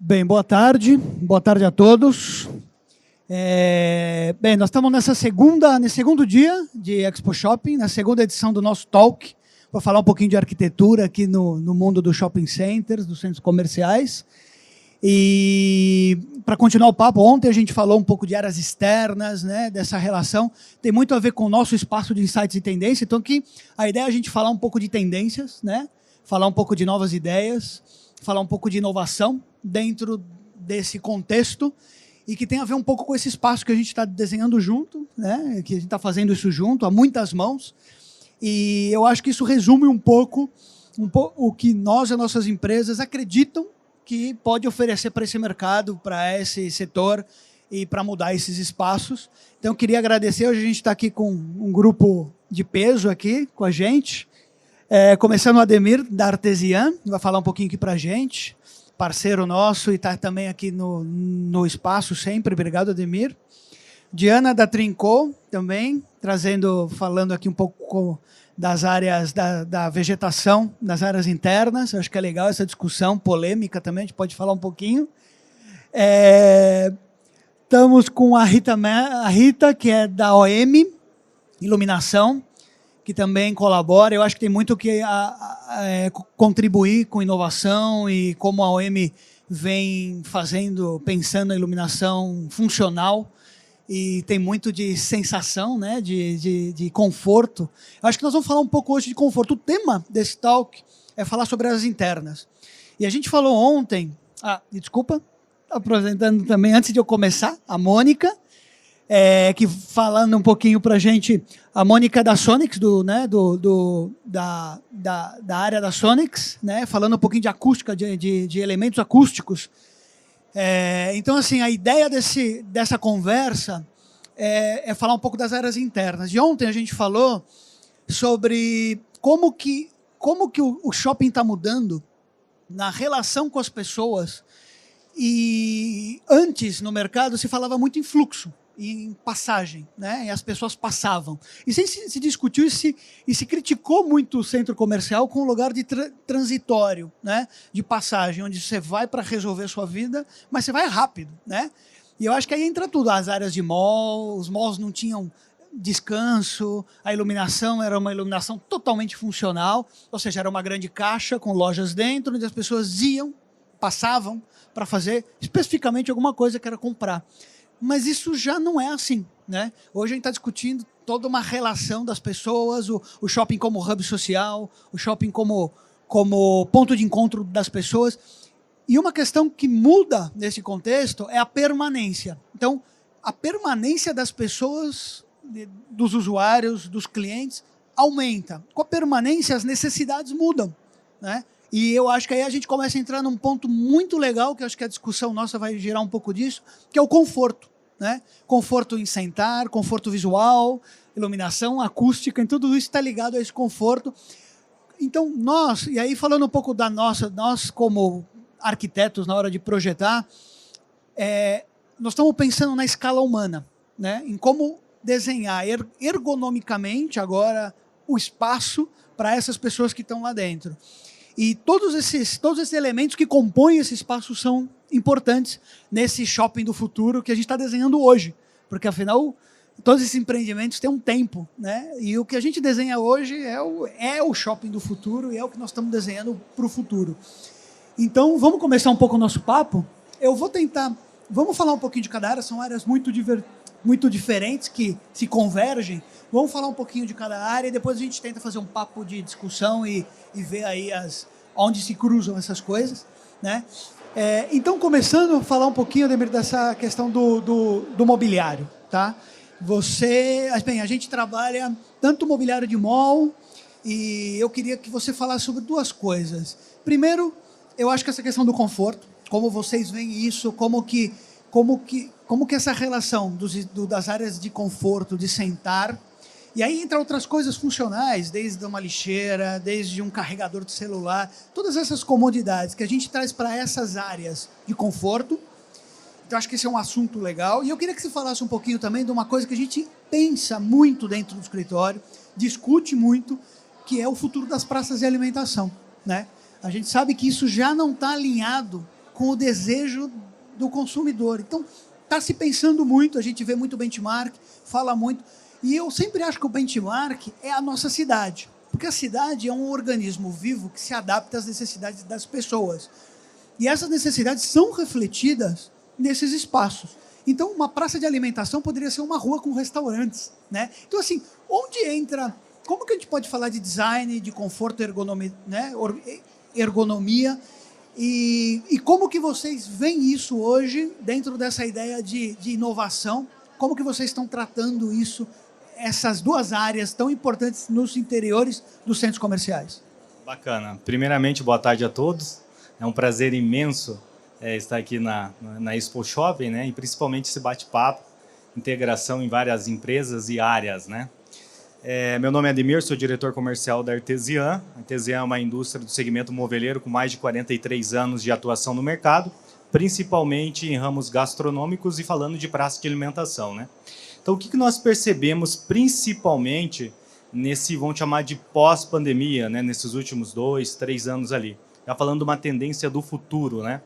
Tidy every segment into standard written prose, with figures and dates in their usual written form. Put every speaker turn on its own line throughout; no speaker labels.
Bem, boa tarde a todos. Bem, nós estamos nesse segundo dia de Expo Shopping, na segunda edição do nosso talk. Vou falar um pouquinho de arquitetura aqui no mundo dos shopping centers, dos centros comerciais. E para continuar o papo, ontem a gente falou um pouco de áreas externas, né, dessa relação. Tem muito a ver com o nosso espaço de insights e tendência. Então aqui a ideia é a gente falar um pouco de tendências, né, falar um pouco de novas ideias, falar um pouco de inovação dentro desse contexto e que tem a ver um pouco com esse espaço que a gente está desenhando junto, né, que a gente está fazendo isso junto, a muitas mãos. E eu acho que isso resume um pouco o que nós e as nossas empresas acreditam que pode oferecer para esse mercado, para esse setor e para mudar esses espaços. Então, eu queria agradecer. Hoje a gente está aqui com um grupo de peso aqui com a gente. Começando o Ademir, da Artesian, vai falar um pouquinho aqui para a gente, parceiro nosso e está também aqui no espaço sempre. Obrigado, Ademir. Diana, da Trincô, também, falando aqui um pouco das áreas da vegetação, das áreas internas. Acho que é legal essa discussão, polêmica também, a gente pode falar um pouquinho. Estamos com a Rita, que é da OM, Iluminação, que também colabora. Eu acho que tem muito que contribuir com inovação e como a OM vem pensando a iluminação funcional, e tem muito de sensação, né, de conforto. Eu acho que nós vamos falar um pouco hoje de conforto. O tema desse talk é falar sobre as internas. E a gente falou ontem, desculpa, apresentando também, antes de eu começar, a Mônica, que falando um pouquinho para a gente, a Mônica da Sonics, da área da Sonics, né, falando um pouquinho de acústica, de elementos acústicos. Então, assim, a ideia dessa conversa é falar um pouco das áreas internas. E ontem a gente falou sobre como que o shopping está mudando na relação com as pessoas. E antes, no mercado, se falava muito em fluxo, em passagem, né? E as pessoas passavam. E se discutiu e se criticou muito o centro comercial com um lugar de transitório, né? De passagem, onde você vai para resolver a sua vida, mas você vai rápido, né? E eu acho que aí entra tudo, as áreas de mall, os malls não tinham descanso, a iluminação era uma iluminação totalmente funcional, ou seja, era uma grande caixa com lojas dentro, onde as pessoas passavam para fazer especificamente alguma coisa que era comprar. Mas isso já não é assim, né? Hoje a gente está discutindo toda uma relação das pessoas, o shopping como hub social, o shopping como ponto de encontro das pessoas. E uma questão que muda nesse contexto é a permanência. Então, a permanência das pessoas, dos usuários, dos clientes, aumenta. Com a permanência, as necessidades mudam, né? E eu acho que aí a gente começa a entrar num ponto muito legal, que eu acho que a discussão nossa vai girar um pouco disso, que é o conforto, né? Conforto em sentar, conforto visual, iluminação, acústica, e tudo isso está ligado a esse conforto. Então, e aí falando um pouco nós como arquitetos, na hora de projetar, nós estamos pensando na escala humana, né? Em como desenhar ergonomicamente agora o espaço para essas pessoas que estão lá dentro. E todos esses elementos que compõem esse espaço são importantes nesse shopping do futuro que a gente está desenhando hoje. Porque, afinal, todos esses empreendimentos têm um tempo, né? E o que a gente desenha hoje é o shopping do futuro e é o que nós estamos desenhando para o futuro. Então, vamos começar um pouco o nosso papo. Vamos falar um pouquinho de cada área, são áreas muito diferentes que se convergem. Vamos falar um pouquinho de cada área e depois a gente tenta fazer um papo de discussão e ver aí onde se cruzam essas coisas, né? Então, começando a falar um pouquinho, Ademir, dessa questão do mobiliário, tá? A gente trabalha tanto mobiliário de mall e eu queria que você falasse sobre duas coisas. Primeiro, eu acho que essa questão do conforto, como vocês veem isso, como que essa relação das áreas de conforto, de sentar. E aí entra outras coisas funcionais, desde uma lixeira, desde um carregador de celular, todas essas comodidades que a gente traz para essas áreas de conforto. Então, acho que esse é um assunto legal. E eu queria que você falasse um pouquinho também de uma coisa que a gente pensa muito dentro do escritório, discute muito, que é o futuro das praças de alimentação, né? A gente sabe que isso já não está alinhado com o desejo do consumidor. Então, está se pensando muito, a gente vê muito benchmark, fala muito, e eu sempre acho que o benchmark é a nossa cidade, porque a cidade é um organismo vivo que se adapta às necessidades das pessoas. E essas necessidades são refletidas nesses espaços. Então, uma praça de alimentação poderia ser uma rua com restaurantes, né? Então, assim, onde entra... Como que a gente pode falar de design, de conforto, ergonomia, né? Ergonomia e como que vocês veem isso hoje dentro dessa ideia de inovação? Como que vocês estão tratando isso, essas duas áreas tão importantes nos interiores dos centros comerciais?
Bacana. Primeiramente, boa tarde a todos. É um prazer imenso estar aqui na Expo Shopping, né? E principalmente esse bate-papo, integração em várias empresas e áreas, né? Meu nome é Ademir, sou diretor comercial da Artesian. A Artesian é uma indústria do segmento moveleiro com mais de 43 anos de atuação no mercado, principalmente em ramos gastronômicos e falando de praça de alimentação, né? Então, o que nós percebemos principalmente nesse, vamos chamar de pós-pandemia, né? Nesses últimos 2, 3 anos ali? Já falando de uma tendência do futuro, né?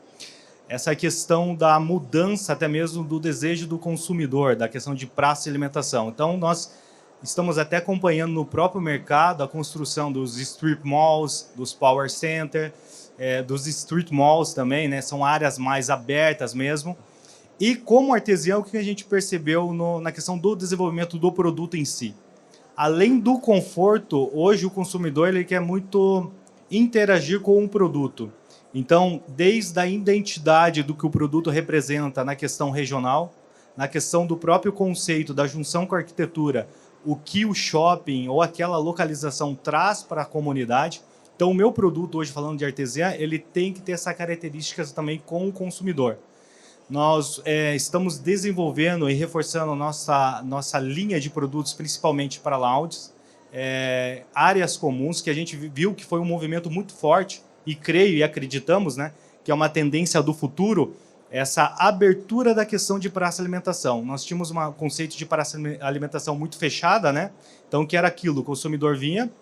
Essa questão da mudança até mesmo do desejo do consumidor, da questão de praça de alimentação. Então, nós estamos até acompanhando no próprio mercado a construção dos strip malls, dos power center, dos street malls também, né? São áreas mais abertas mesmo. E como artesião, o que a gente percebeu na questão do desenvolvimento do produto em si? Além do conforto, hoje o consumidor ele quer muito interagir com o produto. Então, desde a identidade do que o produto representa na questão regional, na questão do próprio conceito da junção com a arquitetura, o que o shopping ou aquela localização traz para a comunidade. Então, o meu produto hoje, falando de Artesian, ele tem que ter essa características também com o consumidor. Nós estamos desenvolvendo e reforçando a nossa linha de produtos, principalmente para lounges, áreas comuns, que a gente viu que foi um movimento muito forte, e creio e acreditamos, né, que é uma tendência do futuro, essa abertura da questão de praça de alimentação. Nós tínhamos um conceito de praça de alimentação muito fechada, né? Então, que era aquilo, o consumidor vinha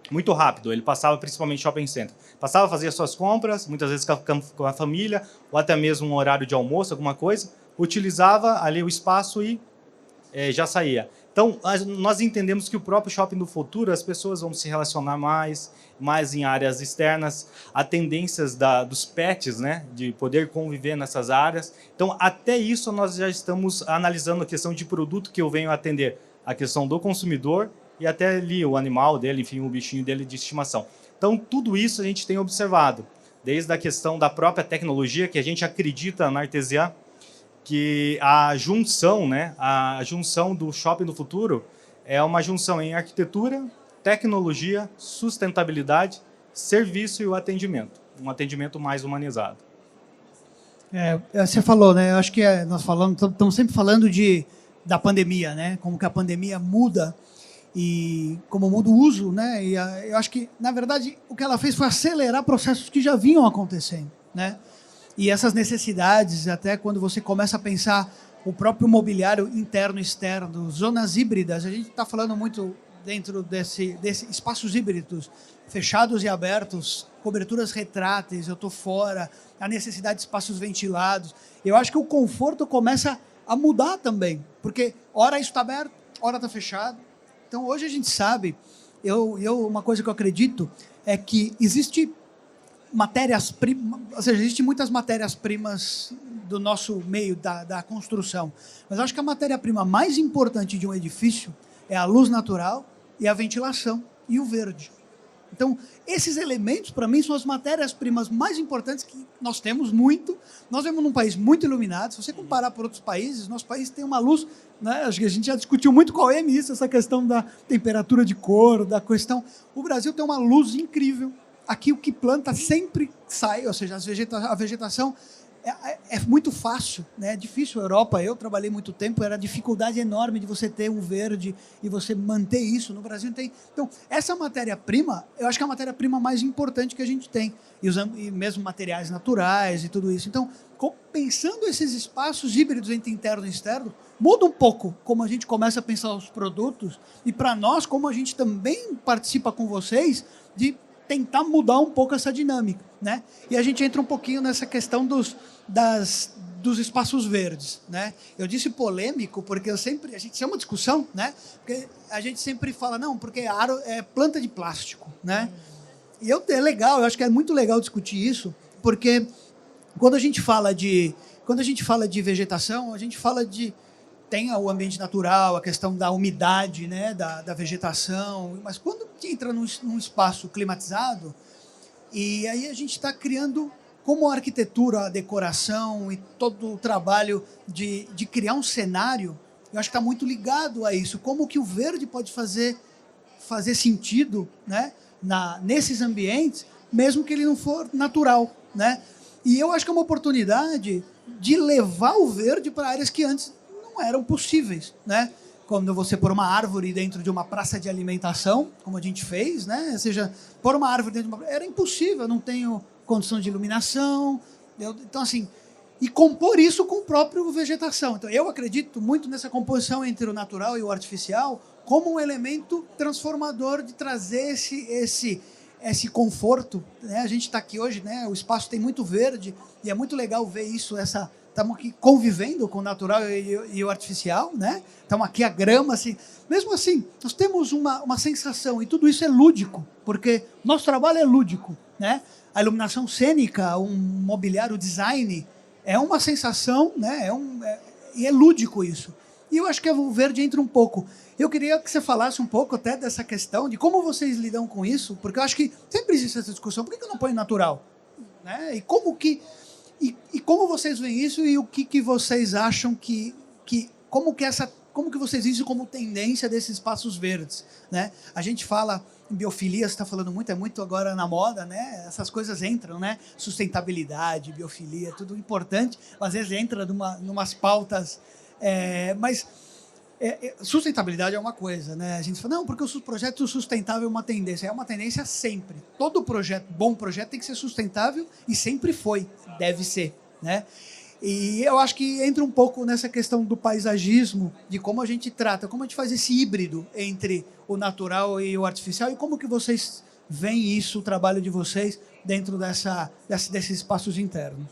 muito rápido, ele passava principalmente shopping center. Passava a fazer as suas compras, muitas vezes com a família, ou até mesmo um horário de almoço, alguma coisa, utilizava ali o espaço e já saía. Então, nós entendemos que o próprio shopping do futuro, as pessoas vão se relacionar mais em áreas externas, a tendências dos pets, né, de poder conviver nessas áreas. Então, até isso nós já estamos analisando a questão de produto que eu venho atender, a questão do consumidor e até ali o animal dele, enfim, o bichinho dele de estimação. Então, tudo isso a gente tem observado, desde a questão da própria tecnologia, que a gente acredita na Artesian, que a junção, né, a junção do shopping do futuro é uma junção em arquitetura, tecnologia, sustentabilidade, serviço e o atendimento. Um atendimento mais humanizado.
Você falou, né? Eu acho que nós estamos sempre falando da pandemia, né? Como que a pandemia muda e como muda o uso, né? E eu acho que, na verdade, o que ela fez foi acelerar processos que já vinham acontecendo, né? E essas necessidades, até quando você começa a pensar o próprio mobiliário interno e externo, zonas híbridas, a gente está falando muito dentro desse espaços híbridos, fechados e abertos, coberturas retráteis, eu estou fora, a necessidade de espaços ventilados. Eu acho que o conforto começa a mudar também, porque ora isso está aberto, ora está fechado. Então, hoje a gente sabe, uma coisa que eu acredito é que existe matérias-primas, ou seja, existem muitas matérias-primas do nosso meio da construção, mas eu acho que a matéria-prima mais importante de um edifício é a luz natural e a ventilação e o verde. Então, esses elementos, para mim, são as matérias-primas mais importantes que nós temos muito. Nós vivemos num país muito iluminado. Se você comparar por outros países, nosso país tem uma luz, né? Acho que a gente já discutiu muito com a OMS essa questão da temperatura de cor, da questão... O Brasil tem uma luz incrível. Aqui o que planta sempre sai, ou seja, a vegetação é muito fácil, né? É difícil. A Europa, eu trabalhei muito tempo, era dificuldade enorme de você ter um verde e você manter isso. No Brasil tem. Então, essa matéria-prima, eu acho que é a matéria-prima mais importante que a gente tem, e mesmo materiais naturais e tudo isso. Então, pensando esses espaços híbridos entre interno e externo, muda um pouco como a gente começa a pensar os produtos e, para nós, como a gente também participa com vocês de tentar mudar um pouco essa dinâmica, né? E a gente entra um pouquinho nessa questão dos espaços verdes, né? Eu disse polêmico porque a gente chama uma discussão, né? Porque a gente sempre fala não, porque é planta de plástico, né? E é legal, eu acho que é muito legal discutir isso, porque quando a gente fala de vegetação, a gente fala tem o ambiente natural, a questão da umidade, né, da vegetação, mas quando entra num espaço climatizado, e aí a gente está criando, como a arquitetura, a decoração e todo o trabalho de criar um cenário, eu acho que está muito ligado a isso, como que o verde pode fazer sentido, né, nesses ambientes, mesmo que ele não for natural, né? E eu acho que é uma oportunidade de levar o verde para áreas que antes não eram possíveis, né? Quando você pôr uma árvore dentro de uma praça de alimentação, como a gente fez, né? Ou seja, pôr uma árvore dentro de uma... Era impossível, eu não tenho condição de iluminação. Então, assim, e compor isso com o próprio vegetação. Então, eu acredito muito nessa composição entre o natural e o artificial como um elemento transformador de trazer esse conforto, né? A gente está aqui hoje, né? O espaço tem muito verde e é muito legal ver isso, estamos aqui convivendo com o natural e o artificial, né? Estamos aqui a grama, assim. Mesmo assim, nós temos uma sensação, e tudo isso é lúdico, porque nosso trabalho é lúdico, né? A iluminação cênica, um mobiliário, design, é uma sensação, né? E é lúdico isso. E eu acho que o verde entra um pouco. Eu queria que você falasse um pouco até dessa questão de como vocês lidam com isso, porque eu acho que sempre existe essa discussão. Por que eu não ponho natural? Né? E como vocês veem isso e o que vocês acham como que vocês veem isso como tendência desses espaços verdes, né? A gente fala em biofilia, você está falando muito, é muito agora na moda, né? Essas coisas entram, né? Sustentabilidade, biofilia, tudo importante, às vezes entra numas pautas, mas sustentabilidade é uma coisa, né? A gente fala, não, porque o projeto sustentável é uma tendência sempre. Todo bom projeto tem que ser sustentável e sempre foi, deve ser, né? E eu acho que entra um pouco nessa questão do paisagismo, de como a gente trata, como a gente faz esse híbrido entre o natural e o artificial, e como que vocês veem isso, o trabalho de vocês, dentro desses espaços internos.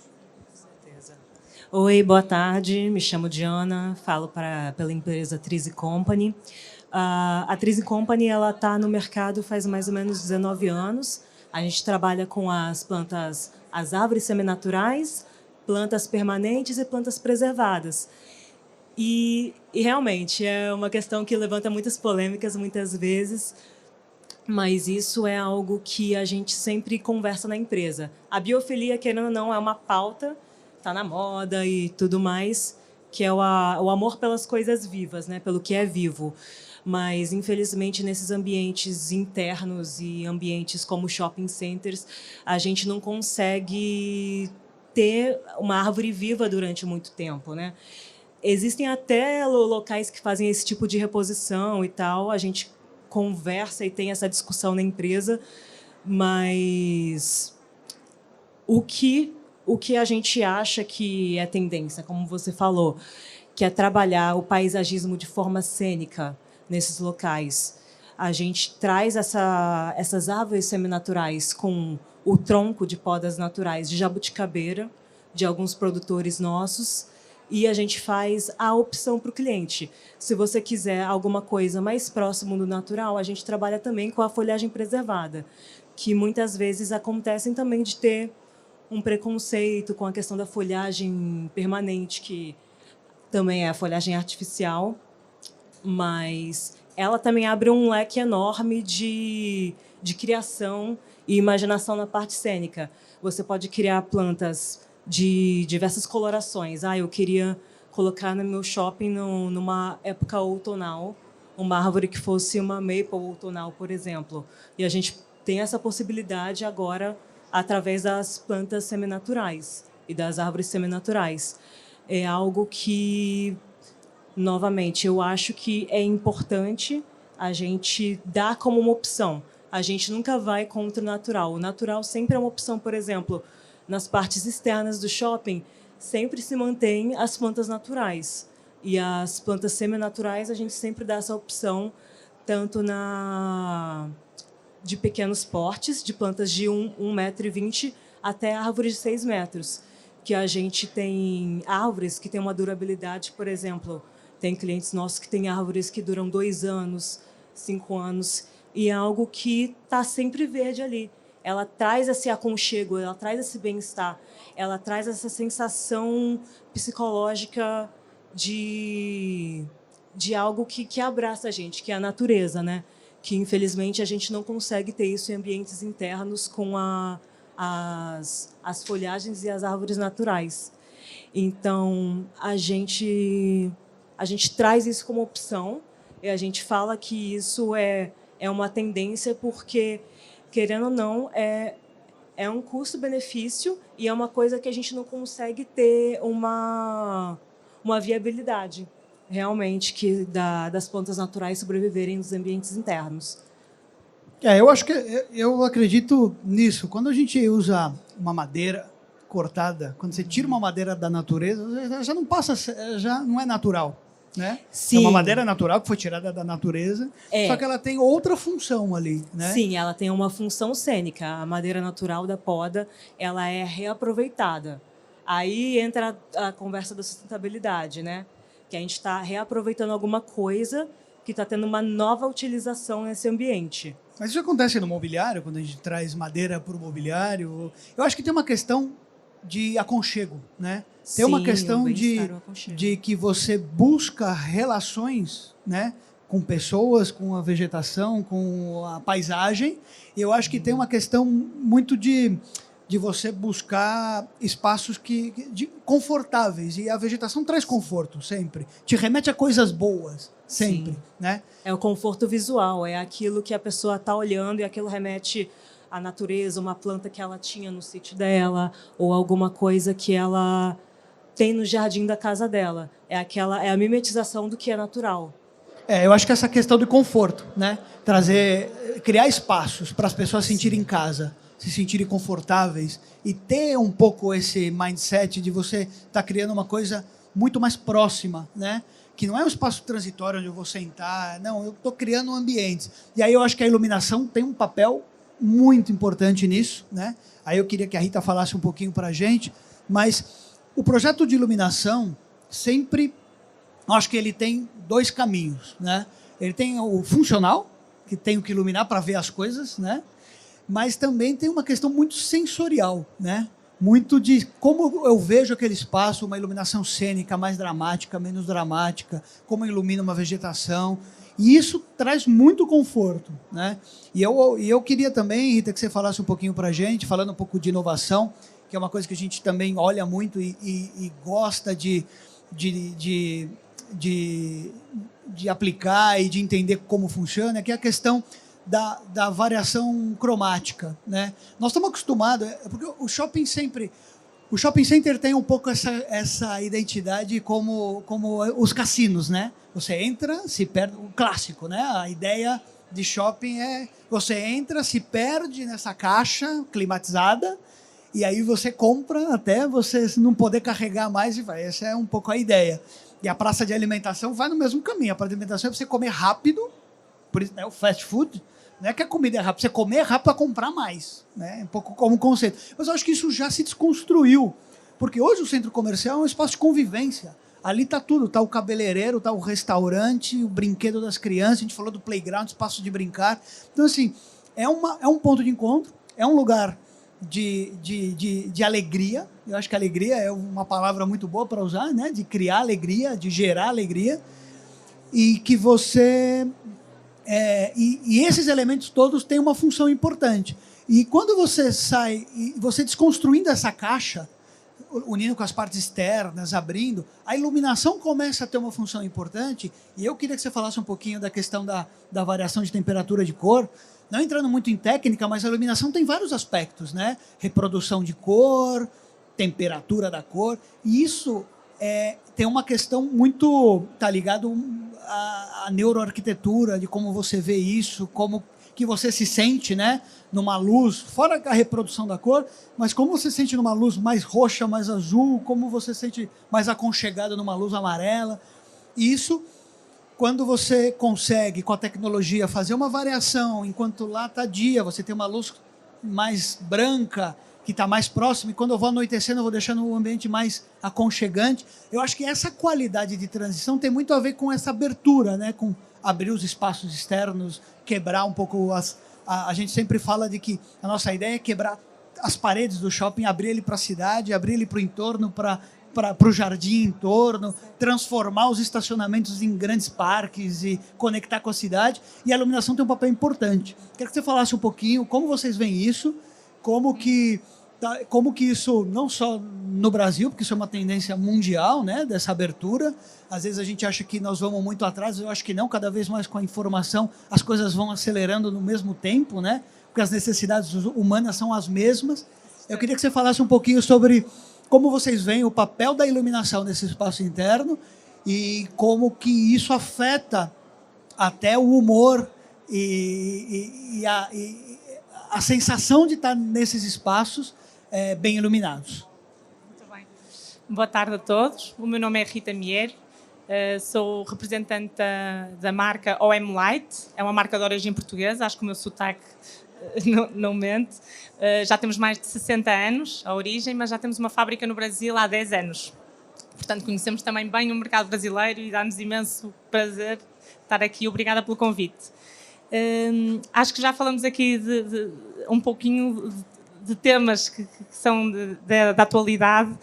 Oi, boa tarde. Me chamo Diana, falo pela empresa Trees Company. A Trees Company está no mercado faz mais ou menos 19 anos. A gente trabalha com as árvores seminaturais, plantas permanentes e plantas preservadas. E realmente é uma questão que levanta muitas polêmicas muitas vezes, mas isso é algo que a gente sempre conversa na empresa. A biofilia, querendo ou não, é uma pauta, está na moda e tudo mais, que é o amor pelas coisas vivas, né? Pelo que é vivo. Mas, infelizmente, nesses ambientes internos e ambientes como shopping centers, a gente não consegue ter uma árvore viva durante muito tempo, né? Existem até locais que fazem esse tipo de reposição e tal, a gente conversa e tem essa discussão na empresa, mas o que a gente acha que é tendência, como você falou, que é trabalhar o paisagismo de forma cênica nesses locais. A gente traz essas árvores seminaturais com o tronco de podas naturais de jabuticabeira, de alguns produtores nossos, e a gente faz a opção para o cliente. Se você quiser alguma coisa mais próximo do natural, a gente trabalha também com a folhagem preservada, que muitas vezes acontecem também de ter um preconceito com a questão da folhagem permanente, que também é a folhagem artificial, mas ela também abre um leque enorme de criação e imaginação na parte cênica. Você pode criar plantas de diversas colorações. Eu queria colocar no meu shopping, numa época outonal, uma árvore que fosse uma maple outonal, por exemplo. E a gente tem essa possibilidade agora através das plantas seminaturais e das árvores seminaturais. É algo que, novamente, eu acho que é importante a gente dar como uma opção. A gente nunca vai contra o natural. O natural sempre é uma opção, por exemplo, nas partes externas do shopping, sempre se mantém as plantas naturais. E as plantas seminaturais, a gente sempre dá essa opção, tanto de pequenos portes, de plantas de 1,20 m até árvores de 6 metros. Que a gente tem árvores que têm uma durabilidade, por exemplo, tem clientes nossos que têm árvores que duram 2 anos, 5 anos, e é algo que está sempre verde ali. Ela traz esse aconchego, ela traz esse bem-estar, ela traz essa sensação psicológica de algo que abraça a gente, que é a natureza, né? Que, infelizmente, a gente não consegue ter isso em ambientes internos com as folhagens e as árvores naturais. Então, a gente traz isso como opção e a gente fala que isso é uma tendência porque, querendo ou não, é um custo-benefício e é uma coisa que a gente não consegue ter uma viabilidade, realmente, das plantas naturais sobreviverem nos ambientes internos.
Eu acredito nisso. Quando a gente usa uma madeira cortada, quando você tira uma madeira da natureza, já não passa, já não é natural, né?
Sim.
É uma madeira natural que foi tirada da natureza, só que ela tem outra função ali, né?
Sim, ela tem uma função cênica. A madeira natural da poda, ela é reaproveitada. Aí entra a conversa da sustentabilidade, né? Que a gente está reaproveitando alguma coisa que está tendo uma nova utilização nesse ambiente.
Mas isso acontece no mobiliário, quando a gente traz madeira para o mobiliário. Eu acho que tem uma questão de aconchego, né? Tem uma questão de que você busca relações, né, com pessoas, com a vegetação, com a paisagem. E eu acho que tem uma questão muito de você buscar espaços confortáveis. E a vegetação traz conforto sempre. Te remete a coisas boas, sempre.
Sim.
Né?
É o conforto visual, é aquilo que a pessoa está olhando e aquilo remete à natureza, uma planta que ela tinha no sítio dela, ou alguma coisa que ela tem no jardim da casa dela. É a mimetização do que é natural.
Eu acho que essa questão do conforto, né? Criar espaços para as pessoas se sentirem em casa, se sentirem confortáveis e ter um pouco esse mindset de você estar criando uma coisa muito mais próxima, né? Que não é um espaço transitório onde eu vou sentar, não, eu estou criando ambientes. E aí eu acho que a iluminação tem um papel muito importante nisso, né? Aí eu queria que a Rita falasse um pouquinho para a gente, mas o projeto de iluminação sempre, acho que ele tem 2 caminhos, né? Ele tem o funcional, que tenho que iluminar para ver as coisas, né? Mas também tem uma questão muito sensorial, né? Muito de como eu vejo aquele espaço, uma iluminação cênica mais dramática, menos dramática, como ilumina uma vegetação. E isso traz muito conforto, né? E eu queria também, Rita, que você falasse um pouquinho para a gente, falando um pouco de inovação, que é uma coisa que a gente também olha muito e gosta de aplicar e de entender como funciona, que é a questão da variação cromática, né? Nós estamos acostumados, porque o shopping center tem um pouco essa identidade como os cassinos, né? Você entra, se perde, o clássico, né? A ideia de shopping é você entra, se perde nessa caixa climatizada e aí você compra até você não poder carregar mais e vai. Essa é um pouco a ideia. E a praça de alimentação vai no mesmo caminho. A praça de alimentação é para você comer rápido, por isso, né, o fast food. Não é que a comida é rápida, você comer é rápido para comprar mais. Né? Um pouco como conceito. Mas eu acho que isso já se desconstruiu. Porque hoje o centro comercial é um espaço de convivência. Ali está tudo. Está o cabeleireiro, está o restaurante, o brinquedo das crianças. A gente falou do playground, espaço de brincar. Então, assim, é um ponto de encontro. É um lugar de alegria. Eu acho que alegria é uma palavra muito boa para usar, né? De criar alegria, de gerar alegria. E que você... E esses elementos todos têm uma função importante. E quando você sai, você desconstruindo essa caixa, unindo com as partes externas, abrindo, a iluminação começa a ter uma função importante. E eu queria que você falasse um pouquinho da questão da variação de temperatura de cor. Não entrando muito em técnica, mas a iluminação tem vários aspectos, né? Reprodução de cor, temperatura da cor. E isso tem uma questão muito... Está ligado à neuroarquitetura, de como você vê isso, como que você se sente, né, numa luz, fora a reprodução da cor, mas como você se sente numa luz mais roxa, mais azul, como você se sente mais aconchegado numa luz amarela. E isso quando você consegue, com a tecnologia, fazer uma variação, enquanto lá está dia, você tem uma luz mais branca, que está mais próxima, e quando eu vou anoitecendo, eu vou deixando o ambiente mais aconchegante. Eu acho que essa qualidade de transição tem muito a ver com essa abertura, né? Com abrir os espaços externos, quebrar um pouco a gente sempre fala de que a nossa ideia é quebrar as paredes do shopping, abrir ele para a cidade, abrir ele para o entorno, para o jardim em torno, transformar os estacionamentos em grandes parques e conectar com a cidade. E a iluminação tem um papel importante. Quero que você falasse um pouquinho como vocês veem isso, como que isso, não só no Brasil, porque isso é uma tendência mundial, né, dessa abertura. Às vezes a gente acha que nós vamos muito atrás, eu acho que não, cada vez mais com a informação as coisas vão acelerando no mesmo tempo, né, porque as necessidades humanas são as mesmas. Eu queria que você falasse um pouquinho sobre como vocês veem o papel da iluminação nesse espaço interno e como que isso afeta até o humor e a sensação de estar nesses espaços bem iluminados.
Muito bem. Boa tarde a todos. O meu nome é Rita Mier. Sou representante da marca OM Light. É uma marca de origem portuguesa. Acho que o meu sotaque não mente. Já temos mais de 60 anos a origem, mas já temos uma fábrica no Brasil há 10 anos. Portanto, conhecemos também bem o mercado brasileiro e dá-nos imenso prazer estar aqui. Obrigada pelo convite. Acho que já falamos aqui de um pouquinho de temas que são da atualidade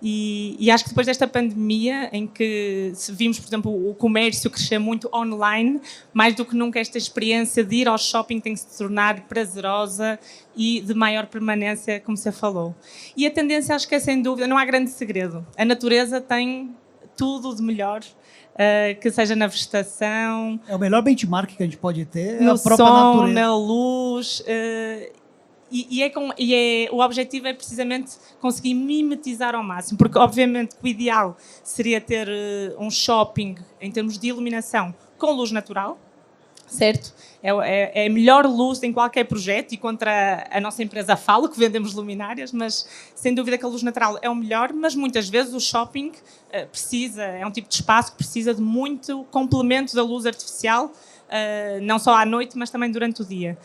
e acho que depois desta pandemia em que vimos, por exemplo, o comércio crescer muito online, mais do que nunca esta experiência de ir ao shopping tem que se tornar prazerosa e de maior permanência, como você falou. E a tendência, acho que é sem dúvida, não há grande segredo. A natureza tem tudo de melhor, que seja na vegetação...
É o melhor benchmark que a gente pode ter,
no
a própria
som,
natureza.
na luz... o objetivo é precisamente conseguir mimetizar ao máximo, porque obviamente que o ideal seria ter um shopping em termos de iluminação com luz natural, certo? É a melhor luz em qualquer projeto e contra a nossa empresa falo que vendemos luminárias, mas sem dúvida que a luz natural é o melhor, mas muitas vezes o shopping é um tipo de espaço que precisa de muito complemento da luz artificial, não só à noite, mas também durante o dia.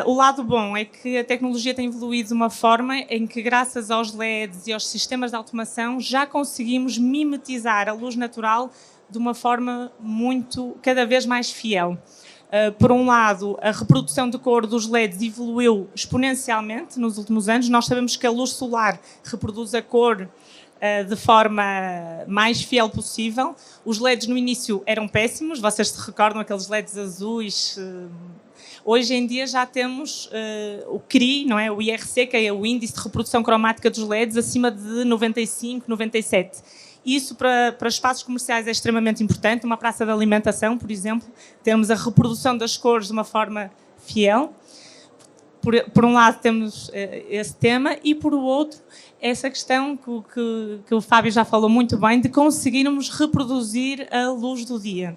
O lado bom é que a tecnologia tem evoluído de uma forma em que, graças aos LEDs e aos sistemas de automação, já conseguimos mimetizar a luz natural de uma forma cada vez mais fiel. Por um lado, a reprodução de cor dos LEDs evoluiu exponencialmente nos últimos anos. Nós sabemos que a luz solar reproduz a cor de forma mais fiel possível. Os LEDs no início eram péssimos, vocês se recordam aqueles LEDs azuis. Hoje em dia já temos o CRI, não é? O IRC, que é o índice de reprodução cromática dos LEDs, acima de 95, 97. Isso para espaços comerciais é extremamente importante. Uma praça de alimentação, por exemplo, temos a reprodução das cores de uma forma fiel. Por um lado temos esse tema e por outro essa questão que o Fábio já falou muito bem, de conseguirmos reproduzir a luz do dia.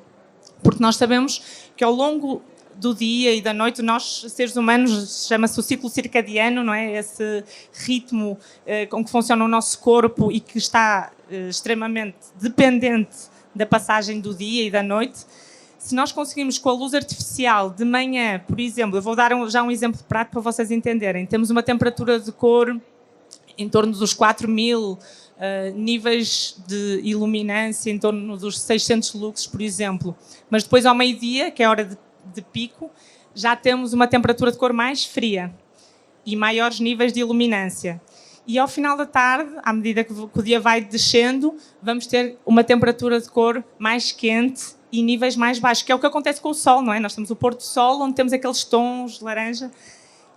Porque nós sabemos que ao longo do dia e da noite, nós, seres humanos, chama-se o ciclo circadiano, não é? Esse ritmo com que funciona o nosso corpo e que está extremamente dependente da passagem do dia e da noite. Se nós conseguimos, com a luz artificial de manhã, por exemplo, eu vou dar já um exemplo prático para vocês entenderem, temos uma temperatura de cor em torno dos 4.000 níveis de iluminância, em torno dos 600 lux, por exemplo. Mas depois, ao meio-dia, que é a hora de pico, já temos uma temperatura de cor mais fria e maiores níveis de iluminância. E ao final da tarde, à medida que o dia vai descendo, vamos ter uma temperatura de cor mais quente e níveis mais baixos, que é o que acontece com o sol, não é? Nós temos o pôr do sol, onde temos aqueles tons de laranja,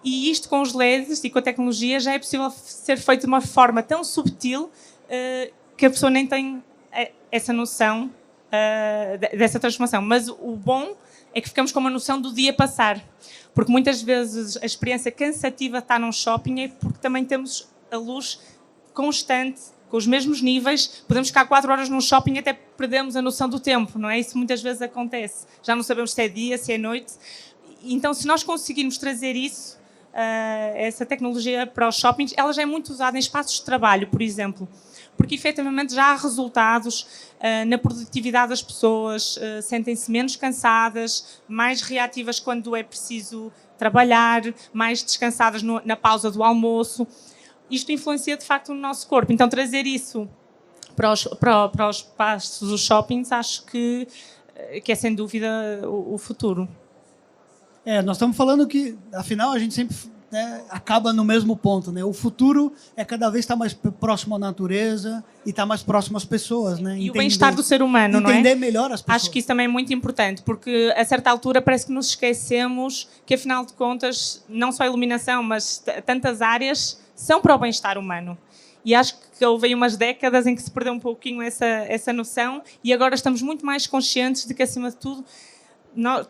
e isto com os LEDs e com a tecnologia já é possível ser feito de uma forma tão subtil que a pessoa nem tem essa noção dessa transformação. Mas o bom é que ficamos com uma noção do dia passar, porque muitas vezes a experiência cansativa de estar num shopping é porque também temos a luz constante, com os mesmos níveis. Podemos ficar 4 horas num shopping e até perdemos a noção do tempo, não é? Isso muitas vezes acontece. Já não sabemos se é dia, se é noite. Então, se nós conseguirmos trazer isso, essa tecnologia para os shoppings, ela já é muito usada em espaços de trabalho, por exemplo. porque efetivamente já há resultados na produtividade das pessoas, sentem-se menos cansadas, mais reativas quando é preciso trabalhar, mais descansadas na pausa do almoço. Isto influencia de facto no nosso corpo. Então trazer isso para os espaços dos shoppings acho que é sem dúvida o futuro.
Nós estamos falando que, afinal, a gente sempre, né, acaba no mesmo ponto, né? O futuro é cada vez estar mais próximo à natureza e estar mais próximo às pessoas, né?
E o bem-estar do ser humano, não é?
Entender melhor as pessoas.
Acho que isso também é muito importante, porque a certa altura parece que nos esquecemos que, afinal de contas, não só a iluminação, mas tantas áreas são para o bem-estar humano. E acho que houve aí umas décadas em que se perdeu um pouquinho essa noção e agora estamos muito mais conscientes de que, acima de tudo,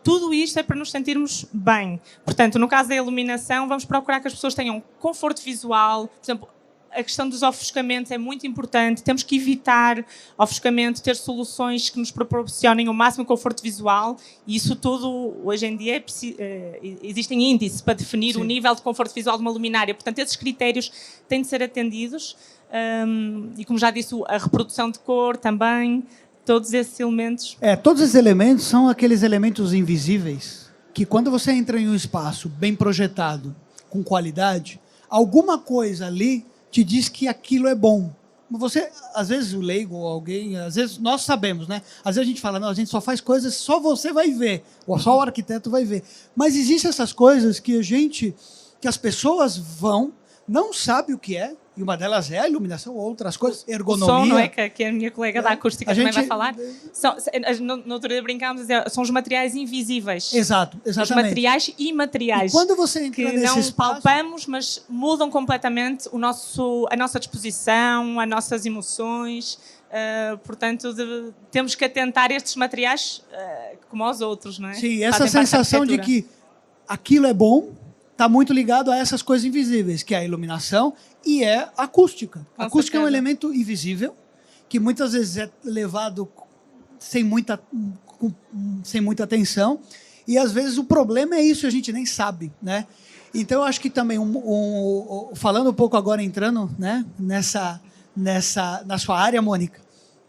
tudo isto é para nos sentirmos bem. Portanto, no caso da iluminação, vamos procurar que as pessoas tenham conforto visual. Por exemplo, a questão dos ofuscamentos é muito importante. Temos que evitar ofuscamento, ter soluções que nos proporcionem o máximo conforto visual. E isso tudo, hoje em dia, existem índices para definir o nível de conforto visual de uma luminária. Portanto, esses critérios têm de ser atendidos. E, como já disse, a reprodução de cor também. Todos esses elementos.
Todos esses elementos são aqueles elementos invisíveis que, quando você entra em um espaço bem projetado, com qualidade, alguma coisa ali te diz que aquilo é bom. Você, às vezes o leigo ou alguém, às vezes nós sabemos, né? Às vezes a gente fala, não, a gente só faz coisas, só você vai ver, ou só o arquiteto vai ver. Mas existem essas coisas que as pessoas vão, não sabem o que é, e uma delas é a iluminação, outras coisas, ergonomia.
O som, não é? Que a minha colega da acústica também vai falar. No outro dia brincámos a dizer, são os materiais invisíveis.
Exatamente.
Os materiais imateriais.
E quando você entra
que
nesse
não
espaço,
palpamos, mas mudam completamente a nossa disposição, as nossas emoções. Portanto, temos que atentar a estes materiais como aos outros, não é?
Sim, essa sensação de que aquilo é bom está muito ligado a essas coisas invisíveis, que é a iluminação e é a acústica. A acústica é um elemento invisível, que muitas vezes é levado sem muita atenção, e às vezes o problema é isso, a gente nem sabe, né? Então, eu acho que também, falando um pouco agora, entrando, né, na sua área, Mônica,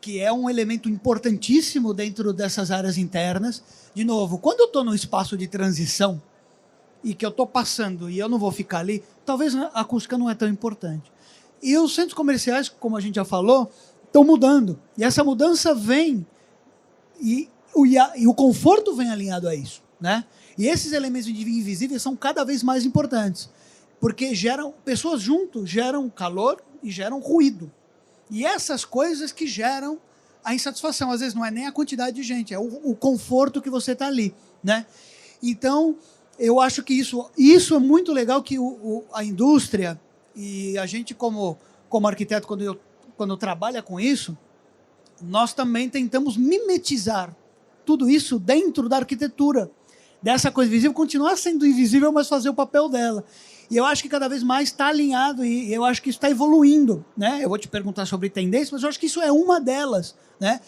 que é um elemento importantíssimo dentro dessas áreas internas. De novo, quando eu estou num espaço de transição, e que eu estou passando e eu não vou ficar ali, talvez a acústica não é tão importante. E os centros comerciais, como a gente já falou, estão mudando. E essa mudança vem, e o conforto vem alinhado a isso, né? E esses elementos invisíveis são cada vez mais importantes, porque pessoas juntos geram calor e geram ruído. E essas coisas que geram a insatisfação. Às vezes não é nem a quantidade de gente, é o conforto que você está ali, né? Então, eu acho que isso é muito legal, que a indústria, e a gente como arquiteto, quando trabalha com isso, nós também tentamos mimetizar tudo isso dentro da arquitetura. Dessa coisa invisível, continuar sendo invisível, mas fazer o papel dela. E eu acho que cada vez mais está alinhado, e eu acho que isso está evoluindo, né? Eu vou te perguntar sobre tendência, mas eu acho que isso é uma delas, né?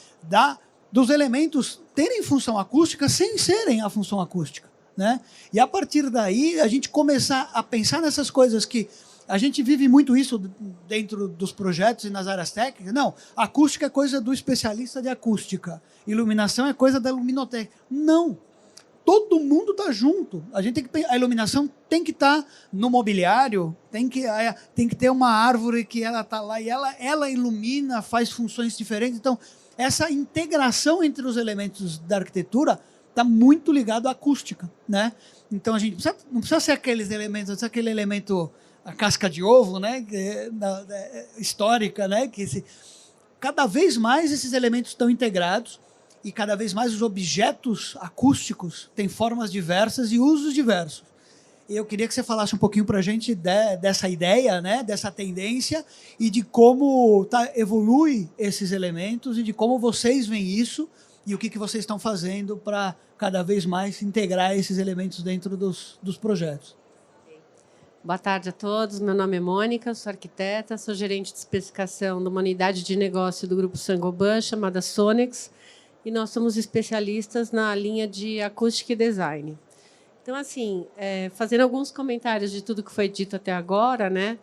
Dos elementos terem função acústica sem serem a função acústica, né? E a partir daí a gente começar a pensar nessas coisas que a gente vive muito isso dentro dos projetos e nas áreas técnicas. Não, acústica é coisa do especialista de acústica, iluminação é coisa da luminotécnica. Não, todo mundo está junto. A iluminação tem que estar no mobiliário, tem que ter uma árvore que ela está lá e ela ilumina, faz funções diferentes. Então, essa integração entre os elementos da arquitetura está muito ligado à acústica, né? Então, a gente não precisa ser aqueles elementos, não precisa aquele elemento, a casca de ovo, né? Histórica, né? Cada vez mais esses elementos estão integrados e cada vez mais os objetos acústicos têm formas diversas e usos diversos. E eu queria que você falasse um pouquinho para a gente dessa ideia, né? Dessa tendência, e de como evolui esses elementos e de como vocês veem isso, e o que vocês estão fazendo para cada vez mais integrar esses elementos dentro dos projetos.
Boa tarde a todos. Meu nome é Mônica, sou arquiteta, sou gerente de especificação de uma unidade de negócio do Grupo Saint-Gobain, chamada Sonex, e nós somos especialistas na linha de acústica e design. Então, assim, fazendo alguns comentários de tudo que foi dito até agora, né?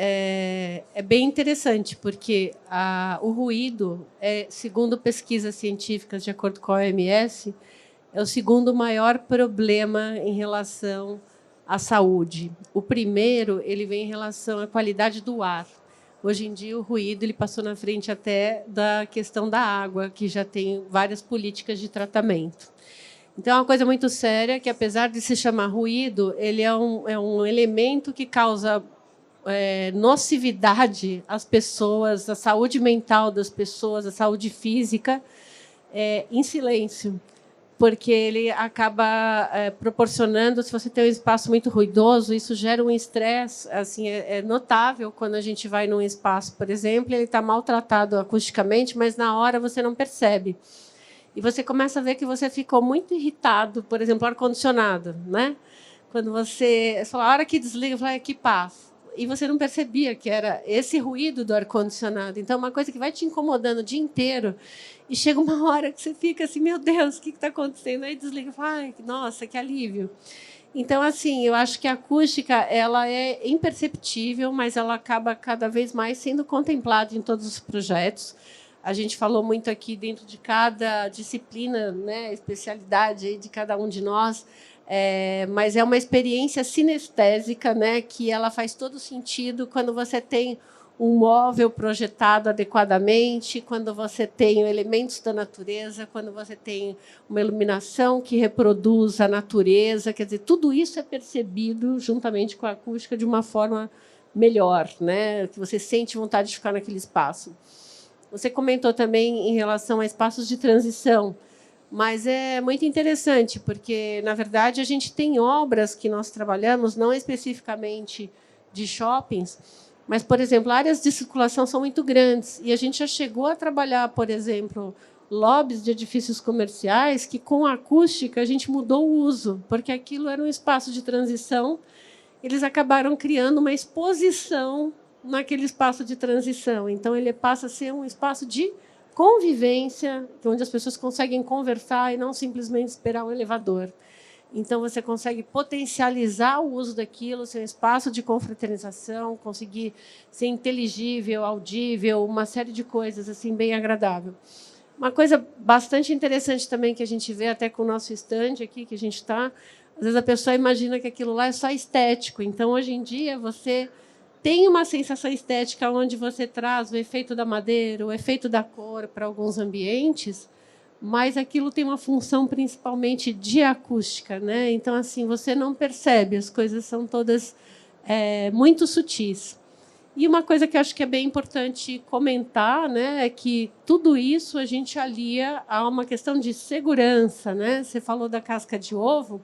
é bem interessante, porque o ruído, segundo pesquisas científicas, de acordo com a OMS, é o segundo maior problema em relação à saúde. O primeiro, ele vem em relação à qualidade do ar. Hoje em dia, o ruído ele passou na frente até da questão da água, que já tem várias políticas de tratamento. Então, é uma coisa muito séria, que, apesar de se chamar ruído, ele é um elemento que causa nocividade às pessoas, à saúde mental das pessoas, à saúde física, em silêncio. Porque ele acaba proporcionando, se você tem um espaço muito ruidoso, isso gera um estresse, assim, é notável quando a gente vai num espaço, por exemplo, ele está maltratado acusticamente, mas na hora você não percebe. E você começa a ver que você ficou muito irritado, por exemplo, ar-condicionado, né? Quando você fala, a hora que desliga, fala, que paz. E você não percebia que era esse ruído do ar-condicionado. Então, é uma coisa que vai te incomodando o dia inteiro. E chega uma hora que você fica assim, meu Deus, o que está acontecendo? Aí desliga e fala, ai, nossa, que alívio. Então, assim, eu acho que a acústica ela é imperceptível, mas ela acaba cada vez mais sendo contemplada em todos os projetos. A gente falou muito aqui dentro de cada disciplina, né, especialidade aí de cada um de nós, mas é uma experiência sinestésica, né, que ela faz todo sentido quando você tem um móvel projetado adequadamente, quando você tem elementos da natureza, quando você tem uma iluminação que reproduz a natureza, quer dizer, tudo isso é percebido juntamente com a acústica de uma forma melhor, né, que você sente vontade de ficar naquele espaço. Você comentou também em relação a espaços de transição, mas é muito interessante, porque, na verdade, a gente tem obras que nós trabalhamos, não especificamente de shoppings, mas, por exemplo, áreas de circulação são muito grandes. E a gente já chegou a trabalhar, por exemplo, lobbies de edifícios comerciais que, com a acústica, a gente mudou o uso, porque aquilo era um espaço de transição. Eles acabaram criando uma exposição naquele espaço de transição. Então, ele passa a ser um espaço de convivência, onde as pessoas conseguem conversar e não simplesmente esperar o elevador. Então, você consegue potencializar o uso daquilo, ser um espaço de confraternização, conseguir ser inteligível, audível, uma série de coisas assim bem agradável. Uma coisa bastante interessante também que a gente vê até com o nosso stand aqui, que a gente está, às vezes a pessoa imagina que aquilo lá é só estético. Então, hoje em dia, você tem uma sensação estética onde você traz o efeito da madeira, o efeito da cor para alguns ambientes, mas aquilo tem uma função principalmente de acústica, né? Então, assim, você não percebe, as coisas são todas muito sutis. E uma coisa que eu acho que é bem importante comentar, né, é que tudo isso a gente alia a uma questão de segurança, né? Você falou da casca de ovo,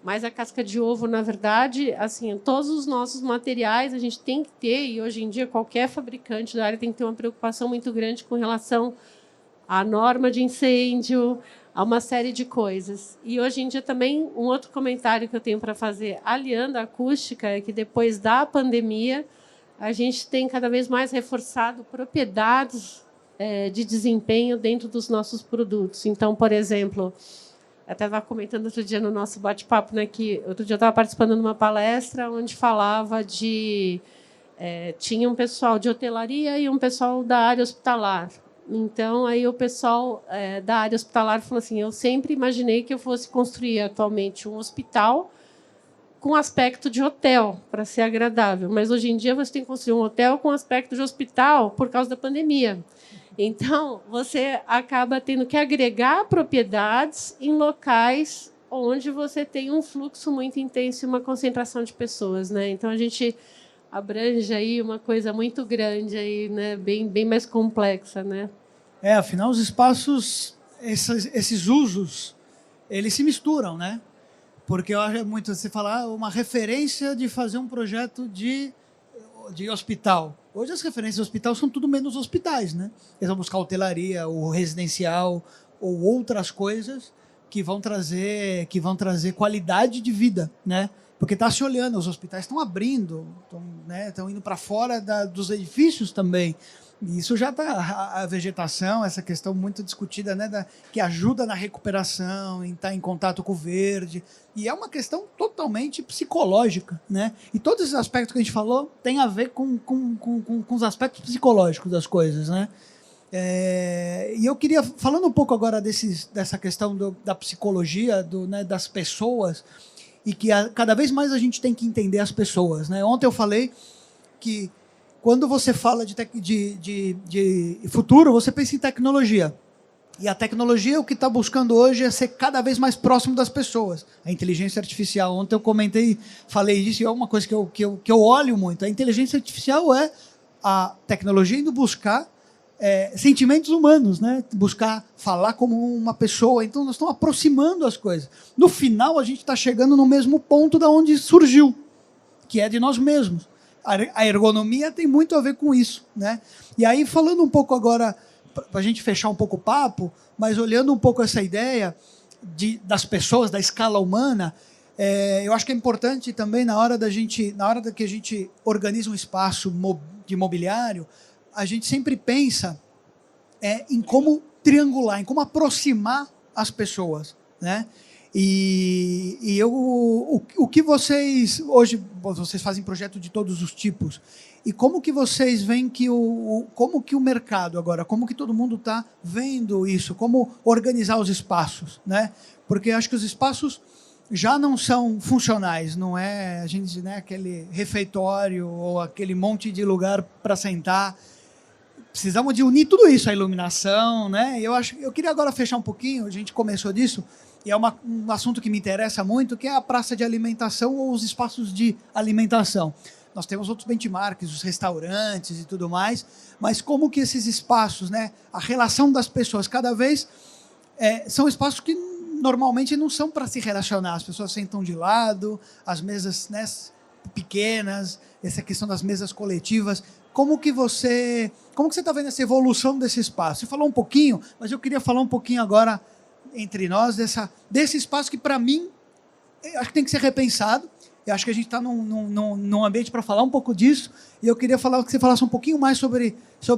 mas a casca de ovo, na verdade, assim, todos os nossos materiais a gente tem que ter, e hoje em dia qualquer fabricante da área tem que ter uma preocupação muito grande com relação à norma de incêndio, a uma série de coisas. E hoje em dia também um outro comentário que eu tenho para fazer, aliando a acústica, é que depois da pandemia a gente tem cada vez mais reforçado propriedades de desempenho dentro dos nossos produtos. Então, por exemplo, eu estava comentando outro dia no nosso bate-papo, né, que outro dia eu estava participando de uma palestra onde falava de... tinha um pessoal de hotelaria e um pessoal da área hospitalar. Então, aí o pessoal da área hospitalar falou assim, eu sempre imaginei que eu fosse construir atualmente um hospital com aspecto de hotel, para ser agradável. Mas, hoje em dia, você tem que construir um hotel com aspecto de hospital por causa da pandemia. Então, você acaba tendo que agregar propriedades em locais onde você tem um fluxo muito intenso e uma concentração de pessoas, né? Então, a gente abrange aí uma coisa muito grande, aí, né? bem mais complexa, né?
Afinal, os espaços, esses usos, eles se misturam, né? Porque eu acho muito, você falar, uma referência de fazer um projeto de hospital. Hoje as referências de hospital são tudo menos hospitais, né? Eles vão buscar hotelaria, ou residencial, ou outras coisas que vão trazer qualidade de vida, né? Porque está se olhando, os hospitais estão abrindo, estão indo para fora dos edifícios também. Isso já está, a vegetação, essa questão muito discutida, né, que ajuda na recuperação, em estar em contato com o verde, e é uma questão totalmente psicológica, né? E todos esses aspectos que a gente falou têm a ver com os aspectos psicológicos das coisas, né? E eu queria, falando um pouco agora dessa questão da psicologia, né, das pessoas, e que cada vez mais a gente tem que entender as pessoas, né? Ontem eu falei que quando você fala de futuro, você pensa em tecnologia. E a tecnologia, o que está buscando hoje é ser cada vez mais próximo das pessoas. A inteligência artificial, ontem eu falei disso, e é uma coisa que eu olho muito. A inteligência artificial é a tecnologia indo buscar sentimentos humanos, né? Buscar falar como uma pessoa. Então, nós estamos aproximando as coisas. No final, a gente está chegando no mesmo ponto da onde surgiu, que é de nós mesmos. A ergonomia tem muito a ver com isso, né? E aí, falando um pouco agora, para a gente fechar um pouco o papo, mas olhando um pouco essa ideia das pessoas, da escala humana, eu acho que é importante também, na hora que a gente organiza um espaço de mobiliário, a gente sempre pensa em como triangular, em como aproximar as pessoas, né? O que vocês hoje fazem projeto de todos os tipos, e como que vocês veem como que o mercado agora, como que todo mundo está vendo isso, como organizar os espaços, né? Porque acho que os espaços já não são funcionais, não é aquele refeitório ou aquele monte de lugar para sentar. Precisamos de unir tudo isso, a iluminação, né? Eu queria agora fechar um pouquinho, a gente começou disso, e é um assunto que me interessa muito, que é a praça de alimentação ou os espaços de alimentação. Nós temos outros benchmarks, os restaurantes e tudo mais, mas como que esses espaços, né, a relação das pessoas, cada vez são espaços que normalmente não são para se relacionar, as pessoas sentam de lado, as mesas, né, pequenas, essa questão das mesas coletivas. Como que você está vendo essa evolução desse espaço? Você falou um pouquinho, mas eu queria falar um pouquinho agora entre nós desse espaço que, para mim, eu acho que tem que ser repensado. Eu acho que a gente está num ambiente para falar um pouco disso, e eu queria que você falasse um pouquinho mais sobre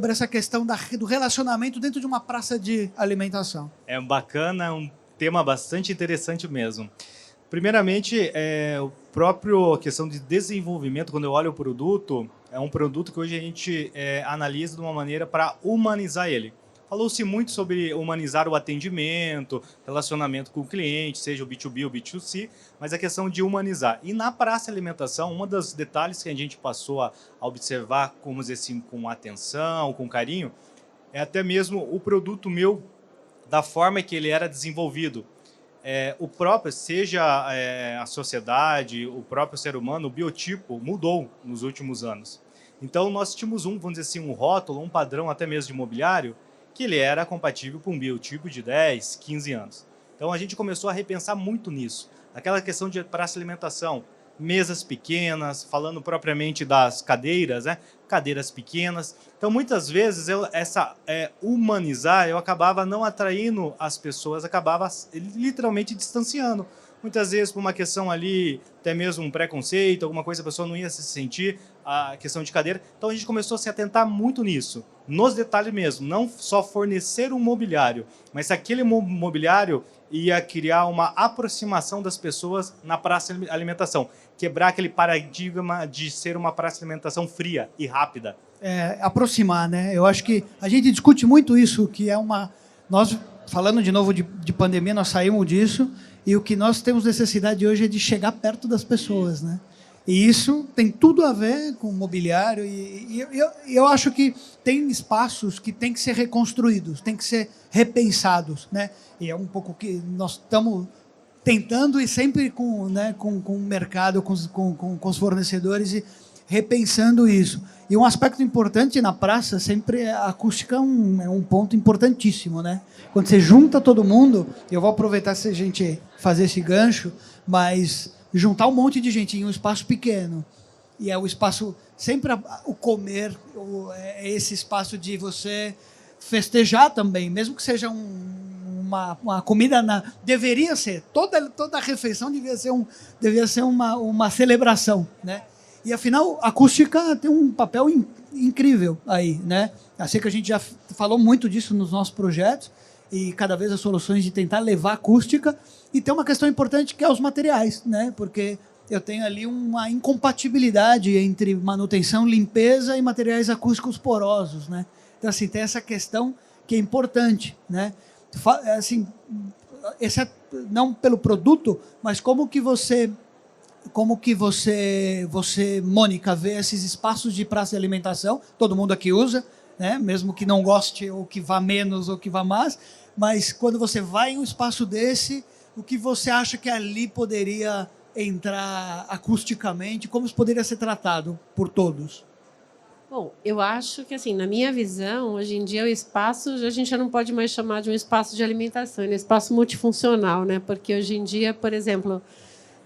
essa questão do relacionamento dentro de uma praça de alimentação.
É bacana, é um tema bastante interessante mesmo. Primeiramente, a questão de desenvolvimento, quando eu olho o produto, é um produto que hoje a gente analisa de uma maneira para humanizar ele. Falou-se muito sobre humanizar o atendimento, relacionamento com o cliente, seja o B2B ou B2C, mas a questão de humanizar. E na praça de alimentação, um dos detalhes que a gente passou a observar, como dizer assim, com atenção, com carinho, é até mesmo o produto meu, da forma que ele era desenvolvido. O próprio, seja a sociedade, o próprio ser humano, o biotipo mudou nos últimos anos. Então, nós tínhamos vamos dizer assim, um rótulo, um padrão até mesmo de imobiliário, que ele era compatível com um biotipo de 10, 15 anos. Então, a gente começou a repensar muito nisso. Aquela questão de praça de alimentação, mesas pequenas, falando propriamente das cadeiras, né? Cadeiras pequenas. Então, muitas vezes, humanizar, eu acabava não atraindo as pessoas, acabava literalmente distanciando. Muitas vezes, por uma questão ali, até mesmo um preconceito, alguma coisa, a pessoa não ia se sentir, a questão de cadeira. Então, a gente começou a se atentar muito nisso, nos detalhes mesmo, não só fornecer um mobiliário, mas se aquele mobiliário ia criar uma aproximação das pessoas na praça de alimentação, quebrar aquele paradigma de ser uma praça de alimentação fria e rápida.
Aproximar, né? Eu acho que a gente discute muito isso, que nós, falando de novo de pandemia, nós saímos disso, e o que nós temos necessidade hoje é de chegar perto das pessoas, né? E isso tem tudo a ver com o mobiliário, e eu acho que tem espaços que têm que ser reconstruídos, têm que ser repensados, né? E é um pouco que nós estamos tentando, e sempre com o mercado, com os fornecedores, e repensando isso. E um aspecto importante na praça, sempre a acústica é um ponto importantíssimo, né? Quando você junta todo mundo, eu vou aproveitar se a gente fazer esse gancho, mas juntar um monte de gente em um espaço pequeno, e é o espaço, sempre o comer, é esse espaço de você festejar também, mesmo que seja uma comida, deveria ser, toda a refeição devia ser uma celebração, né? E, afinal, a acústica tem um papel incrível aí, né? Eu sei que a gente já falou muito disso nos nossos projetos e cada vez as soluções de tentar levar a acústica. E tem uma questão importante que é os materiais, né? Porque eu tenho ali uma incompatibilidade entre manutenção, limpeza e materiais acústicos porosos, né? Então, assim, tem essa questão que é importante, né? Assim, não pelo produto, mas como que você, Mônica, vê esses espaços de praça de alimentação? Todo mundo aqui usa, né? Mesmo que não goste, ou que vá menos, ou que vá mais, mas quando você vai em um espaço desse, o que você acha que ali poderia entrar acusticamente, como isso poderia ser tratado por todos?
Bom, eu acho que, assim, na minha visão, hoje em dia o espaço, a gente já não pode mais chamar de um espaço de alimentação, ele é um espaço multifuncional, né? Porque hoje em dia, por exemplo,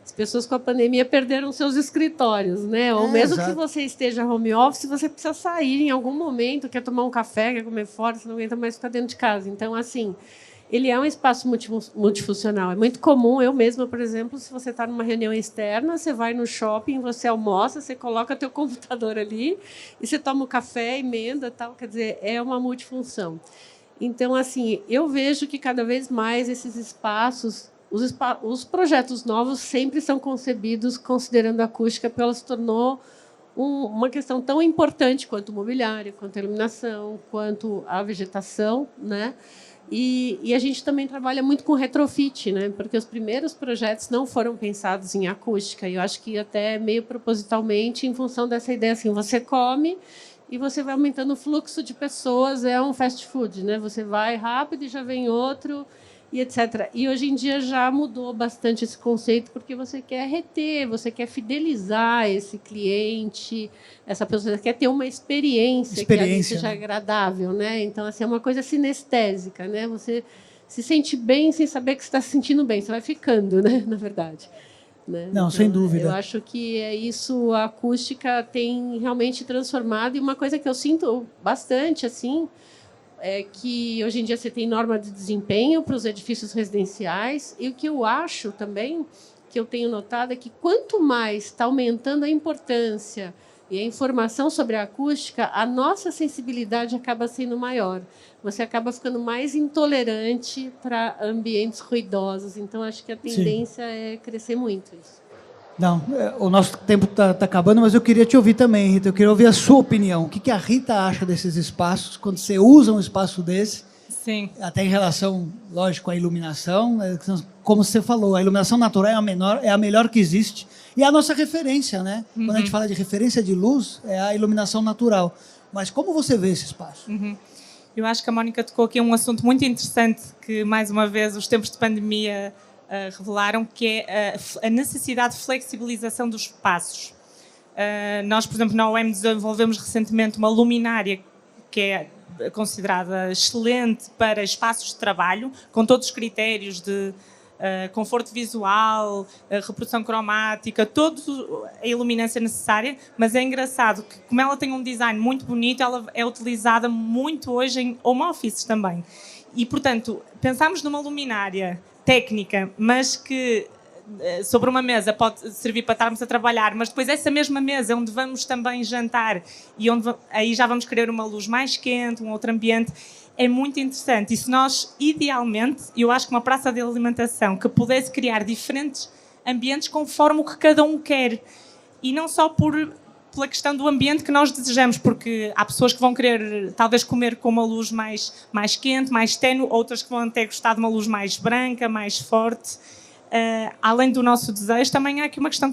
as pessoas com a pandemia perderam seus escritórios, né? Ou mesmo que você esteja home office, você precisa sair em algum momento, quer tomar um café, quer comer fora, você não aguenta mais ficar dentro de casa. Então, assim, ele é um espaço multifuncional. É muito comum, eu mesma, por exemplo, se você está numa reunião externa, você vai no shopping, você almoça, você coloca teu computador ali e você toma um café, emenda, tal. Quer dizer, é uma multifunção. Então, assim, eu vejo que cada vez mais esses espaços, os projetos novos sempre são concebidos considerando a acústica, porque ela se tornou uma questão tão importante quanto o mobiliário, quanto a iluminação, quanto a vegetação, né? E a gente também trabalha muito com retrofit, né? Porque os primeiros projetos não foram pensados em acústica. E eu acho que até meio propositalmente, em função dessa ideia assim, você come e você vai aumentando o fluxo de pessoas, é um fast food, né? Você vai rápido e já vem outro, e etc. E hoje em dia já mudou bastante esse conceito, porque você quer reter, você quer fidelizar esse cliente, essa pessoa quer ter uma experiência que ali seja agradável, né? Então, assim, é uma coisa sinestésica, né? Você se sente bem sem saber que você está se sentindo bem, você vai ficando, né? Na verdade. Né?
Não, então, sem dúvida.
Eu acho que é isso, a acústica tem realmente transformado, e uma coisa que eu sinto bastante, assim, é que hoje em dia você tem norma de desempenho para os edifícios residenciais, e o que eu acho também, que eu tenho notado, é que quanto mais está aumentando a importância e a informação sobre a acústica, a nossa sensibilidade acaba sendo maior. Você acaba ficando mais intolerante para ambientes ruidosos. Então, acho que a tendência é crescer muito isso.
Não, o nosso tempo está acabando, mas eu queria te ouvir também, Rita. Eu queria ouvir a sua opinião. O que a Rita acha desses espaços, quando você usa um espaço desse?
Sim.
Até em relação, lógico, à iluminação. Como você falou, a iluminação natural é a melhor que existe. E é a nossa referência, né? Quando a gente fala de referência de luz, é a iluminação natural. Mas como você vê esse espaço?
Eu acho que a Mónica tocou aqui um assunto muito interessante que, mais uma vez, os tempos de pandemia revelaram, que é a necessidade de flexibilização dos espaços. Nós, por exemplo, na OM desenvolvemos recentemente uma luminária que é considerada excelente para espaços de trabalho, com todos os critérios de conforto visual, reprodução cromática, toda a iluminância necessária, mas é engraçado que, como ela tem um design muito bonito, ela é utilizada muito hoje em home offices também. E, portanto, pensamos numa luminária técnica, mas que sobre uma mesa pode servir para estarmos a trabalhar, mas depois essa mesma mesa onde vamos também jantar e onde aí já vamos querer uma luz mais quente, um outro ambiente, é muito interessante. E se nós, idealmente, eu acho que uma praça de alimentação que pudesse criar diferentes ambientes conforme o que cada um quer, e não só pela questão do ambiente que nós desejamos, porque há pessoas que vão querer talvez comer com uma luz mais quente, mais ténue, outras que vão até gostar de uma luz mais branca, mais forte. Além do nosso desejo, também há aqui uma questão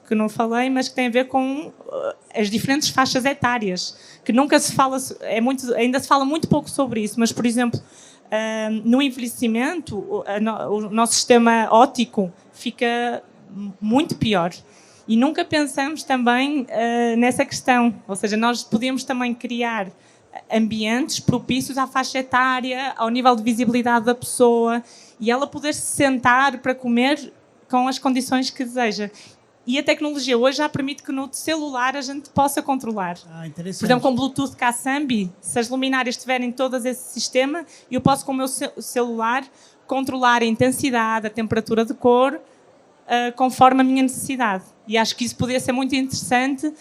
que não falei, mas que tem a ver com as diferentes faixas etárias, que nunca se fala, ainda se fala muito pouco sobre isso, mas, por exemplo, no envelhecimento, o nosso sistema óptico fica muito pior. E nunca pensamos também nessa questão, ou seja, nós podemos também criar ambientes propícios à faixa etária, ao nível de visibilidade da pessoa, e ela poder se sentar para comer com as condições que deseja. E a tecnologia hoje já permite que no celular a gente possa controlar.
Interessante.
Por exemplo, com Bluetooth Kasambi, se as luminárias tiverem todas esse sistema, eu posso com o meu celular controlar a intensidade, a temperatura de cor, conforme a minha necessidade. E acho que isso poderia ser muito interessante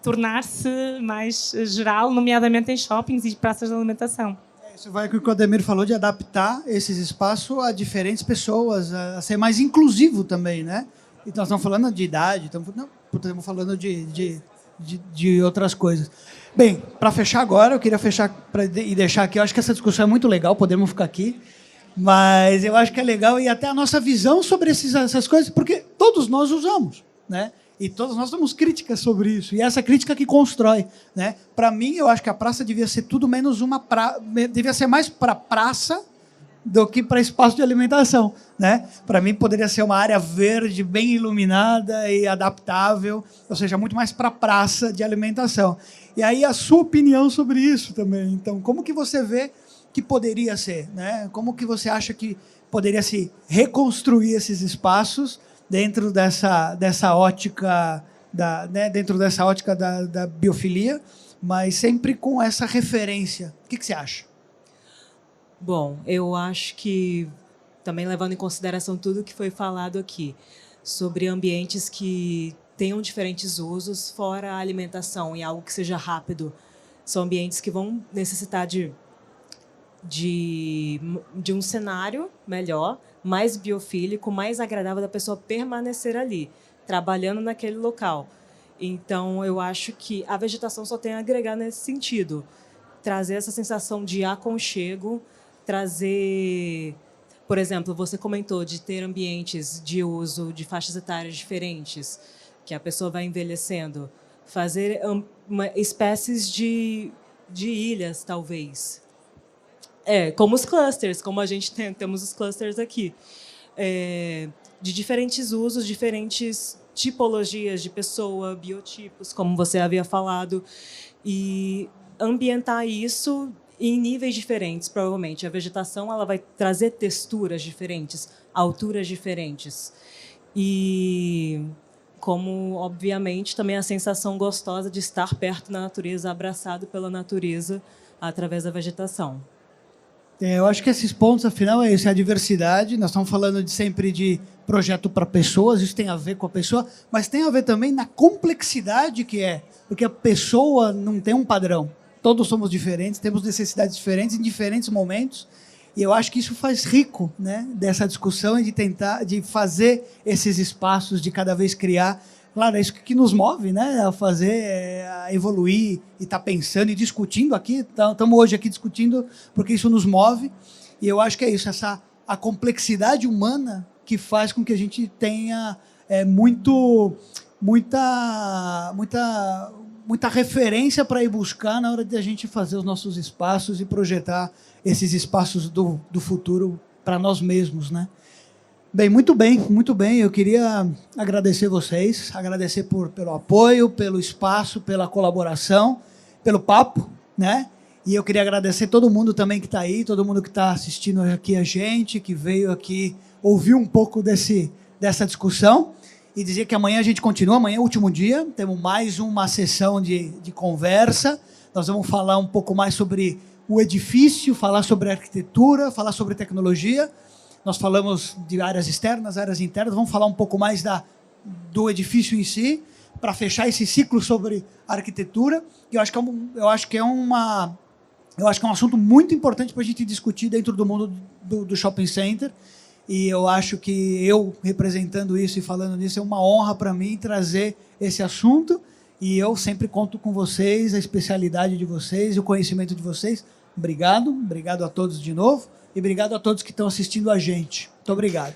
tornar-se mais geral, nomeadamente em shoppings e praças de alimentação.
Isso vai com o que o Ademir falou, de adaptar esses espaços a diferentes pessoas, a ser mais inclusivo também, né? Então, nós estamos falando de idade, estamos falando de outras coisas. Bem, para fechar agora, eu queria fechar e deixar aqui, eu acho que essa discussão é muito legal, podemos ficar aqui, mas eu acho que é legal e até a nossa visão sobre essas coisas, porque todos nós usamos, né? E todos nós temos críticas sobre isso. E essa crítica que constrói, né? Para mim, eu acho que a praça devia ser tudo menos devia ser mais para praça do que para espaço de alimentação, né? Para mim, poderia ser uma área verde, bem iluminada e adaptável, ou seja, muito mais para praça de alimentação. E aí, a sua opinião sobre isso também. Então, como que você vê que poderia ser, né? Como que você acha que poderia se reconstruir esses espaços dentro dessa ótica dentro dessa ótica da biofilia, mas sempre com essa referência. O que você acha?
Bom, eu acho que, também levando em consideração tudo que foi falado aqui, sobre ambientes que tenham diferentes usos, fora a alimentação e algo que seja rápido, são ambientes que vão necessitar de um cenário melhor, mais biofílico, mais agradável da pessoa permanecer ali, trabalhando naquele local. Então, eu acho que a vegetação só tem a agregar nesse sentido. Trazer essa sensação de aconchego, trazer... Por exemplo, você comentou de ter ambientes de uso de faixas etárias diferentes, que a pessoa vai envelhecendo. Fazer espécies de ilhas, talvez. Como os clusters, como a gente temos os clusters aqui. De diferentes usos, diferentes tipologias de pessoa, biotipos, como você havia falado, e ambientar isso em níveis diferentes, provavelmente. A vegetação ela vai trazer texturas diferentes, alturas diferentes. E, como, obviamente, também a sensação gostosa de estar perto da natureza, abraçado pela natureza, através da vegetação.
Eu acho que esses pontos, afinal, é isso, é a diversidade. Nós estamos falando sempre de projeto para pessoas, isso tem a ver com a pessoa, mas tem a ver também na complexidade que é, porque a pessoa não tem um padrão. Todos somos diferentes, temos necessidades diferentes em diferentes momentos, e eu acho que isso faz rico, né, dessa discussão e de fazer esses espaços, de cada vez criar. Claro, é isso que nos move, né, a fazer, a evoluir e estar pensando e discutindo aqui. Estamos hoje aqui discutindo porque isso nos move. E eu acho que é isso, a complexidade humana que faz com que a gente tenha muita referência para ir buscar na hora de a gente fazer os nossos espaços e projetar esses espaços do futuro para nós mesmos, né? Bem, muito bem, muito bem. Eu queria agradecer vocês, agradecer pelo apoio, pelo espaço, pela colaboração, pelo papo, né? E eu queria agradecer todo mundo também que está aí, todo mundo que está assistindo aqui a gente, que veio aqui ouvir um pouco dessa discussão, e dizer que amanhã a gente continua, amanhã é o último dia, temos mais uma sessão de conversa. Nós vamos falar um pouco mais sobre o edifício, falar sobre arquitetura, falar sobre tecnologia. Nós falamos de áreas externas, áreas internas, vamos falar um pouco mais do edifício em si, para fechar esse ciclo sobre arquitetura. E eu acho que é um assunto muito importante para a gente discutir dentro do mundo do shopping center. E eu acho que eu, representando isso e falando nisso, é uma honra para mim trazer esse assunto. E eu sempre conto com vocês, a especialidade de vocês e o conhecimento de vocês. Obrigado a todos de novo. E obrigado a todos que estão assistindo a gente. Muito obrigado.